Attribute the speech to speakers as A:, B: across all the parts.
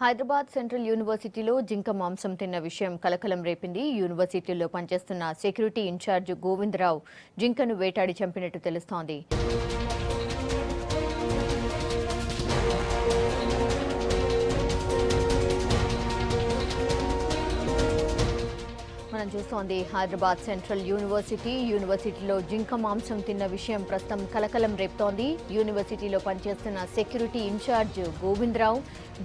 A: Hyderabad central యూనివర్సిటీలో జింక మాంసం తిన్న విషయం కలకలం రేపింది. యూనివర్సిటీలో పనిచేస్తున్న సెక్యూరిటీ ఇన్ఛార్జ్ గోవిందరావు జింకను వేటాడి చంపినట్టు తెలుస్తోంది. మనం చూస్తోంది హైదరాబాద్ సెంట్రల్ యూనివర్సిటీలో జింక మాంసం తిన్న విషయం ప్రస్తుతం కలకలం రేపుతోంది. యూనివర్సిటీలో పనిచేస్తున్న సెక్యూరిటీ ఇన్ఛార్జ్ గోవిందరావు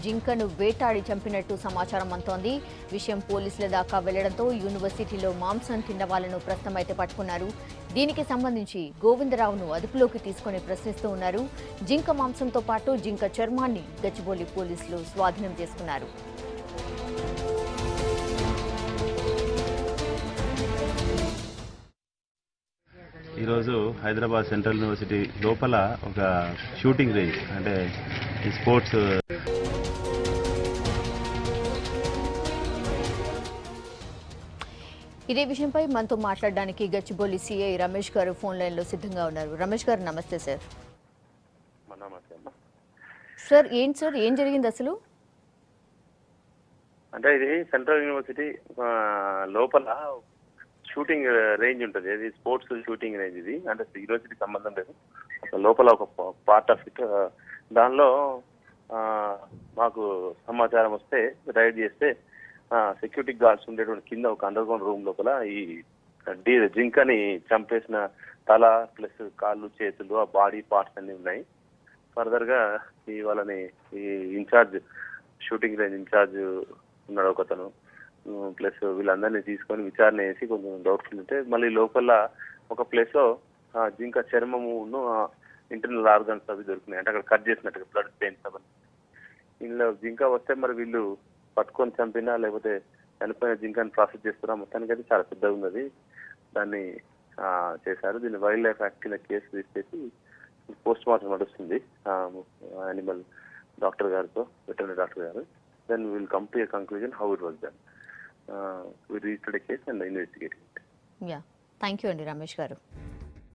A: జింకను వేటాడి చంపినట్టు సమాచారం అందుతోంది. విషయం పోలీసుల దాకా వెళ్లడంతో యూనివర్సిటీలో మాంసం తిన్న వాళ్లను ప్రస్తుతం అయితే పట్టుకున్నారు. దీనికి సంబంధించి గోవిందరావును అదుపులోకి తీసుకుని ప్రశ్నిస్తూ ఉన్నారు. జింక మాంసంతో పాటు జింక చర్మాన్ని గచ్చిబౌలి పోలీసులు స్వాధీనం చేసుకున్నారు.
B: ఈరోజు హైదరాబాద్ సెంట్రల్ యూనివర్సిటీ లోపల ఒక షూటింగ్ రేంజ్ అంటే స్పోర్ట్స్
A: ఇదే విషయంపై మనతో మాట్లాడడానికి గచ్చిబౌలి సిఐ రమేష్ గారు ఫోన్ లైన్ లో సిద్ధంగా ఉన్నారు. రమేష్ గారు నమస్తే సార్. సార్ ఏంటి సార్ ఏం జరిగింది అసలు?
C: అంటే ఇది సెంట్రల్ యూనివర్సిటీ లోపల షూటింగ్ రేంజ్ ఉంటుంది. ఇది స్పోర్ట్స్ షూటింగ్ రేంజ్. ఇది అంటే యూనివర్సిటీకి సంబంధం లేదు, లోపల ఒక పార్ట్ ఆఫ్ ఇట్. దానిలో మాకు సమాచారం వస్తే రైడ్ చేస్తే సెక్యూరిటీ గార్డ్స్ ఉండేటువంటి కింద ఒక అండర్ గ్రౌండ్ రూమ్ లోపల ఈ జింకని చంపేసిన తల ప్లస్ కాళ్ళు చేతులు ఆ బాడీ పార్ట్స్ అన్ని ఉన్నాయి. ఫర్దర్ గా వాళ్ళని ఈ ఇన్ఛార్జ్ షూటింగ్ రేంజ్ ఇన్ఛార్జ్ ఉన్నాడు ఒకతను, ప్లస్ వీళ్ళందరినీ తీసుకొని విచారణ చేసి కొంచెం డౌట్ఫుల్ ఉంటే మళ్ళీ లోపల ఒక ప్లేస్ లో జింక చర్మమును ఇంటర్నల్ ఆర్గన్స్ అవి దొరికినాయి. అంటే అక్కడ కట్ చేసినట్టుగా బ్లడ్ పెయిన్స్ అవన్నీ. ఇందులో జింక వస్తే మరి వీళ్ళు పట్టుకొని చంపినా లేకపోతే చనిపోయిన జింకని ప్రాసెస్ చేస్తున్నా మొత్తానికి అయితే చాలా పెద్దగా ఉన్నది. దాన్ని చేశారు. దీన్ని వైల్డ్ లైఫ్ యాక్ట్ కింద కేసు తీసేసి పోస్ట్ మార్టం నడుస్తుంది యానిమల్ డాక్టర్ గారితో, వెటర్నరీ డాక్టర్ గారు. Then will come to a conclusion how it was done. We reached the case and investigating it.
A: Yeah. Thank you, Andy Ramesh garu.